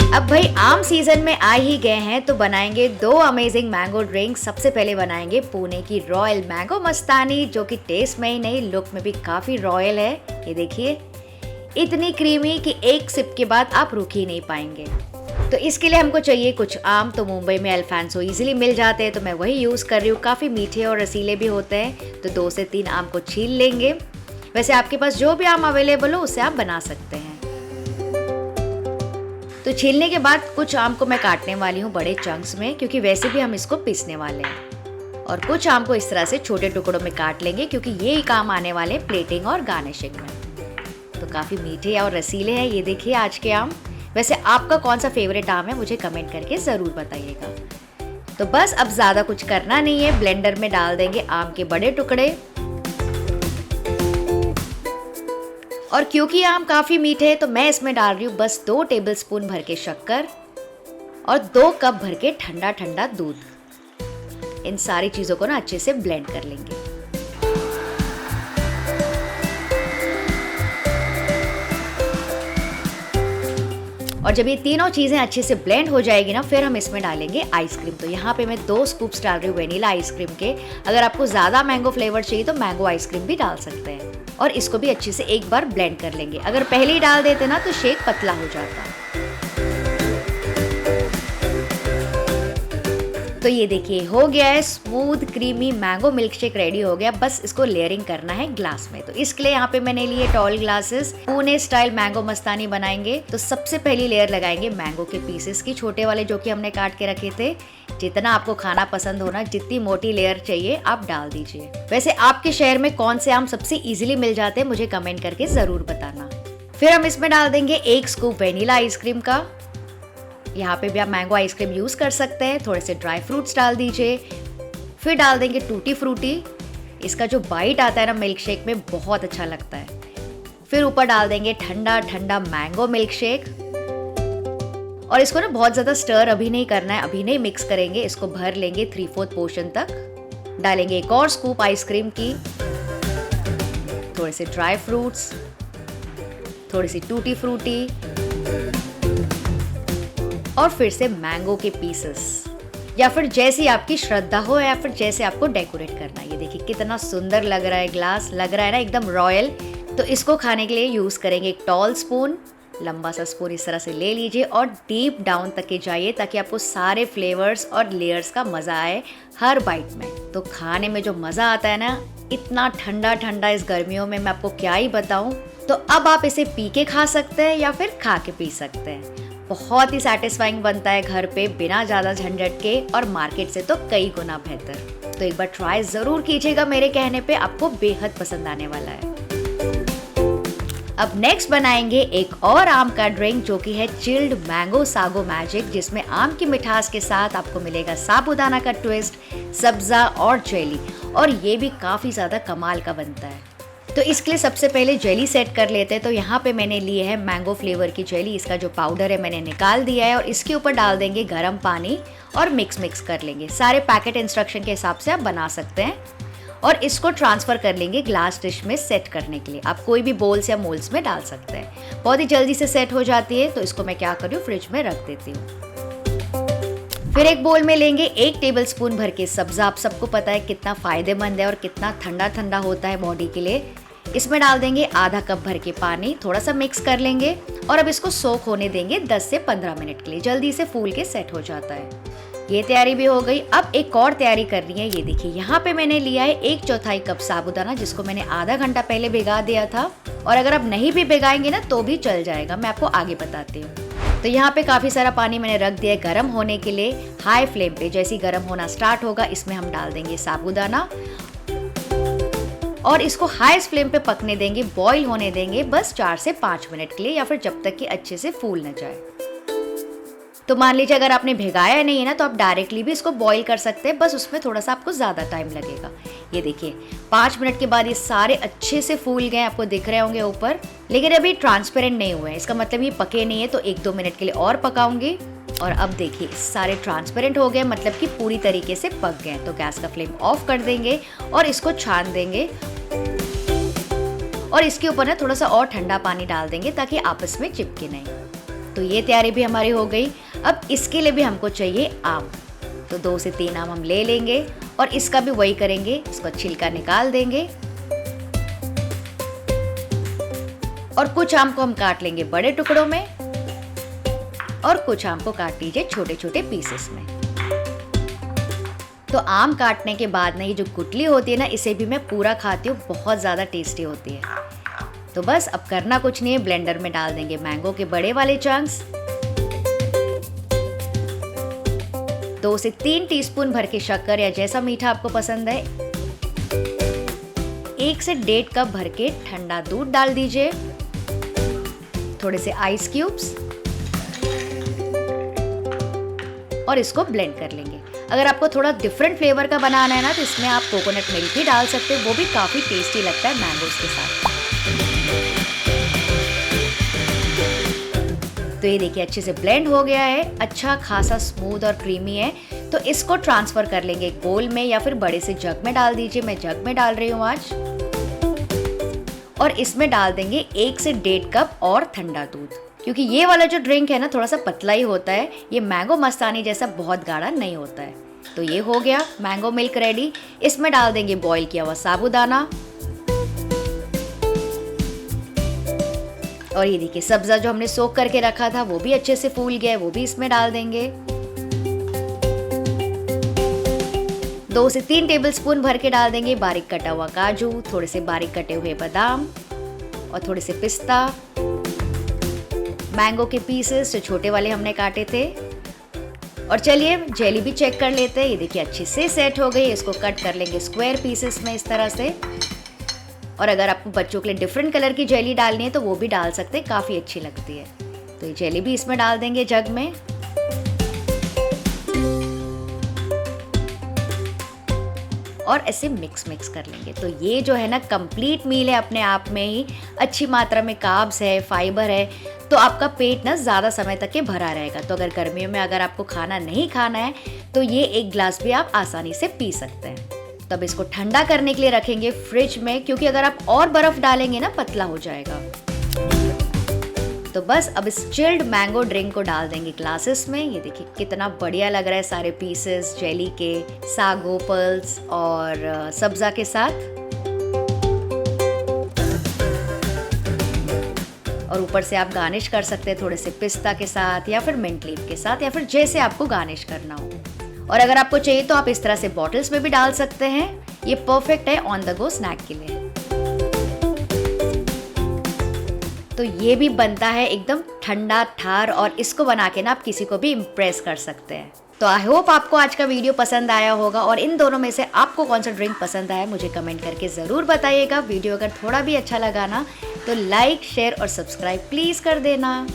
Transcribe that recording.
अब भाई आम सीजन में आ ही गए हैं तो बनाएंगे दो अमेजिंग मैंगो ड्रिंक। सबसे पहले बनाएंगे पुणे की रॉयल मैंगो मस्तानी, जो कि टेस्ट में ही नहीं लुक में भी काफी रॉयल है। ये देखिए, इतनी क्रीमी कि एक सिप के बाद आप रुक ही नहीं पाएंगे। तो इसके लिए हमको चाहिए कुछ आम। तो मुंबई में अल्फांसो इजीली मिल जाते हैं, तो मैं वही यूज कर रही हूँ। काफी मीठे और रसीले भी होते हैं। तो 2 से 3 आम को छील लेंगे। वैसे आपके पास जो भी आम अवेलेबल हो उससे आप बना सकते हैं। तो छीलने के बाद कुछ आम को मैं काटने वाली हूँ बड़े चंक्स में, क्योंकि वैसे भी हम इसको पीसने वाले हैं। और कुछ आम को इस तरह से छोटे टुकड़ों में काट लेंगे, क्योंकि ये ही काम आने वाले हैं प्लेटिंग और गार्निशिंग में। तो काफ़ी मीठे और रसीले हैं ये देखिए आज के आम। वैसे आपका कौन सा फेवरेट आम है मुझे कमेंट करके ज़रूर बताइएगा। तो बस अब ज़्यादा कुछ करना नहीं है, ब्लेंडर में डाल देंगे आम के बड़े टुकड़े। और क्योंकि आम काफ़ी मीठे हैं तो मैं इसमें डाल रही हूँ बस 2 टेबलस्पून भर के शक्कर और 2 कप भर के ठंडा ठंडा दूध। इन सारी चीज़ों को ना अच्छे से ब्लेंड कर लेंगे। और जब ये तीनों चीज़ें अच्छे से ब्लेंड हो जाएगी ना, फिर हम इसमें डालेंगे आइसक्रीम। तो यहाँ पे मैं 2 स्कूप्स डाल रही हूँ वेनिला आइसक्रीम के। अगर आपको ज़्यादा मैंगो फ्लेवर चाहिए तो मैंगो आइसक्रीम भी डाल सकते हैं। और इसको भी अच्छे से एक बार ब्लेंड कर लेंगे। अगर पहले ही डाल देते ना तो शेक पतला हो जाता। तो ये देखिए हो गया है smooth creamy mango milk shake ready हो गया। बस इसको लेयरिंग करना है ग्लास में। तो इसके लिए यहाँ पे मैंने लिए tall glasses. Pune style mango mastani बनाएंगे। तो सबसे पहली लेयर लगाएंगे मैंगो के पीसेस की, छोटे वाले जो कि हमने काट के रखे थे। जितना आपको खाना पसंद होना, जितनी मोटी लेयर चाहिए आप डाल दीजिए। वैसे आपके शहर में कौन से आम सबसे इजीली मिल जाते हैं मुझे कमेंट करके जरूर बताना। फिर हम इसमें डाल देंगे 1 स्कूप वेनिला आइसक्रीम का। यहाँ पे भी आप मैंगो आइसक्रीम यूज कर सकते हैं। थोड़े से ड्राई फ्रूट्स डाल दीजिए। फिर डाल देंगे टूटी फ्रूटी। इसका जो बाइट आता है ना मिल्क शेक में, बहुत अच्छा लगता है। फिर ऊपर डाल देंगे ठंडा ठंडा मैंगो मिल्क शेक। और इसको ना बहुत ज़्यादा स्टर अभी नहीं करना है, अभी नहीं मिक्स करेंगे। इसको भर लेंगे 3/4 पोर्शन तक। डालेंगे 1 और स्कूप आइसक्रीम की, थोड़े से ड्राई फ्रूट्स, थोड़ी सी टूटी फ्रूटी और फिर से मैंगो के पीसेस, या फिर जैसी आपकी श्रद्धा हो या फिर जैसे आपको डेकोरेट करना है। ये देखिए कितना सुंदर लग रहा है ग्लास, लग रहा है ना एकदम रॉयल। तो इसको खाने के लिए यूज करेंगे एक टॉल स्पून। लंबा सा स्पून इस तरह से ले लीजिए और डीप डाउन तक के जाइए, ताकि आपको सारे फ्लेवर्स और लेयर्स का मज़ा आए हर बाइट में। तो खाने में जो मज़ा आता है ना, इतना ठंडा ठंडा इस गर्मियों में, मैं आपको क्या ही बताऊं। तो अब आप इसे पी के खा सकते हैं या फिर खा के पी सकते हैं। बहुत ही सैटिस्फाइंग बनता है घर पे बिना ज़्यादा झंझट के, और मार्केट से तो कई गुना बेहतर। तो एक बार ट्राई ज़रूर कीजिएगा मेरे कहने पे, आपको बेहद पसंद आने वाला है। अब नेक्स्ट बनाएंगे एक और आम का ड्रिंक, जो कि है चिल्ड मैंगो सागो मैजिक, जिसमें आम की मिठास के साथ आपको मिलेगा साबूदाना का ट्विस्ट, सब्जा और जेली। और ये भी काफ़ी ज़्यादा कमाल का बनता है। तो इसके लिए सबसे पहले जेली सेट कर लेते हैं। तो यहाँ पे मैंने लिए है मैंगो फ्लेवर की जेली। इसका जो पाउडर है मैंने निकाल दिया है, और इसके ऊपर डाल देंगे गर्म पानी और मिक्स कर लेंगे। सारे पैकेट इंस्ट्रक्शन के हिसाब से आप बना सकते हैं। और इसको ट्रांसफ़र कर लेंगे ग्लास डिश में सेट करने के लिए। आप कोई भी बोल्स या मोल्ड्स में डाल सकते हैं। बहुत ही जल्दी से सेट हो जाती है। तो इसको मैं क्या कर रही हूँ, फ्रिज में रख देती हूँ। फिर एक बोल में लेंगे 1 टेबलस्पून भर के सब्जा। आप सबको पता है कितना फ़ायदेमंद है और कितना ठंडा ठंडा होता है बॉडी के लिए। इसमें डाल देंगे आधा कप भर के पानी, थोड़ा सा मिक्स कर लेंगे और अब इसको सोक होने देंगे 10 से 15 मिनट के लिए। जल्दी से फूल के सेट हो जाता है। ये तैयारी भी हो गई। अब एक और तैयारी करनी है। ये देखिए यहाँ पे मैंने लिया है 1/4 कप साबूदाना, जिसको मैंने आधा घंटा पहले भिगा दिया था। और अगर आप नहीं भी भिगाएंगे ना तो भी चल जाएगा, मैं आपको आगे बताती हूँ। तो यहाँ पे काफ़ी सारा पानी मैंने रख दिया है गर्म होने के लिए हाई फ्लेम पे। जैसे ही गर्म होना स्टार्ट होगा, इसमें हम डाल देंगे साबूदाना और इसको हाई फ्लेम पे पकने देंगे, बॉईल होने देंगे बस 4 से 5 मिनट के लिए, या फिर जब तक कि अच्छे से फूल न जाए। तो मान लीजिए अगर आपने भिगाया नहीं है ना, तो आप डायरेक्टली भी इसको बॉईल कर सकते हैं, बस उसमें थोड़ा सा आपको ज़्यादा टाइम लगेगा। ये देखिए 5 मिनट के बाद ये सारे अच्छे से फूल गए, आपको दिख रहे होंगे ऊपर, लेकिन अभी ट्रांसपेरेंट नहीं हुए हैं। इसका मतलब ये पके नहीं है। तो 1-2 मिनट के लिए और पकाऊंगी। और अब देखिए सारे ट्रांसपेरेंट हो गए, मतलब कि पूरी तरीके से पक गए। तो गैस का फ्लेम ऑफ कर देंगे और इसको छान देंगे। और इसके ऊपर ना थोड़ा सा और ठंडा पानी डाल देंगे ताकि आपस में चिपके नहीं। तो ये तैयारी भी हमारी हो गई। अब इसके लिए भी हमको चाहिए आम, तो 2 से 3 आम हम ले लेंगे और इसका भी वही करेंगे, इसको छिलका निकाल देंगे। और कुछ आम को हम काट लेंगे बड़े टुकड़ों में और कुछ आम को काट लीजिए छोटे छोटे पीसेस में। तो आम काटने के बाद ना ये जो गुठली होती है ना, इसे भी मैं पूरा खाती हूँ, बहुत ज़्यादा टेस्टी होती है। तो बस अब करना कुछ नहीं है, ब्लेंडर में डाल देंगे मैंगो के बड़े वाले चंक्स। 2 से 3 टीस्पून भर के शक्कर या जैसा मीठा आपको पसंद है। 1 से 1.5 कप भर के ठंडा दूध डाल दीजिए। थोड़े से आइस क्यूब्स और इसको ब्लेंड कर लेंगे। अगर आपको थोड़ा डिफरेंट फ्लेवर का बनाना है ना, तो इसमें आप कोकोनट मिल्क भी डाल सकते हो, वो भी काफ़ी टेस्टी लगता है मैंगोज के साथ। तो ये देखिए अच्छे से ब्लेंड हो गया है, अच्छा खासा स्मूथ और क्रीमी है। तो इसको ट्रांसफ़र कर लेंगे एक बोल में या फिर बड़े से जग में डाल दीजिए। मैं जग में डाल रही हूँ आज। और इसमें डाल देंगे 1 से 1.5 कप और ठंडा दूध, क्योंकि ये वाला जो ड्रिंक है ना थोड़ा सा पतला ही होता है, ये मैंगो मस्तानी जैसा बहुत गाढ़ा नहीं होता है। तो ये हो गया मैंगो मिल्क रेडी। इसमें डाल देंगे बॉईल किया हुआ साबूदाना और ये देखिए सब्जा जो हमने सोक करके रखा था वो भी अच्छे से फूल गया है, वो भी इसमें डाल देंगे। 2 से 3 टेबलस्पून भर के डाल देंगे बारीक कटा हुआ काजू, थोड़े से बारीक कटे हुए बादाम और थोड़े से पिस्ता। मैंगो के पीसेस जो छोटे वाले हमने काटे थे। और चलिए जेली भी चेक कर लेते हैं। ये देखिए अच्छे से सेट हो गई। इसको कट कर लेंगे स्क्वायर पीसेस में इस तरह से। और अगर आपको बच्चों के लिए डिफरेंट कलर की जेली डालनी है तो वो भी डाल सकते हैं, काफ़ी अच्छी लगती है। तो ये जेली भी इसमें डाल देंगे जग में। और ऐसे मिक्स कर लेंगे। तो ये जो है ना कंप्लीट मील है अपने आप में ही, अच्छी मात्रा में कार्ब्स है, फाइबर है, तो आपका पेट ना ज़्यादा समय तक के भरा रहेगा। तो अगर गर्मियों में अगर आपको खाना नहीं खाना है तो ये 1 गिलास भी आप आसानी से पी सकते हैं। तब इसको ठंडा करने के लिए रखेंगे फ्रिज में, क्योंकि अगर आप और बर्फ़ डालेंगे ना पतला हो जाएगा। तो बस अब इस चिल्ड मैंगो ड्रिंक को डाल देंगे ग्लासेस में। ये देखिए कितना बढ़िया लग रहा है, सारे पीसेस जेली के, सागो पल्स और सब्जा के साथ। और ऊपर से आप गार्निश कर सकते हैं थोड़े से पिस्ता के साथ या फिर मिंट लीफ के साथ, या फिर जैसे आपको गार्निश करना हो। और अगर आपको चाहिए तो आप इस तरह से बॉटल्स में भी डाल सकते हैं। ये परफेक्ट है ऑन द गो स्नैक के लिए। तो ये भी बनता है एकदम ठंडा ठार, और इसको बना के ना आप किसी को भी इम्प्रेस कर सकते हैं। तो आई होप आपको आज का वीडियो पसंद आया होगा, और इन दोनों में से आपको कौन सा ड्रिंक पसंद आया मुझे कमेंट करके ज़रूर बताइएगा। वीडियो अगर थोड़ा भी अच्छा लगा ना तो लाइक, शेयर और सब्सक्राइब प्लीज़ कर देना।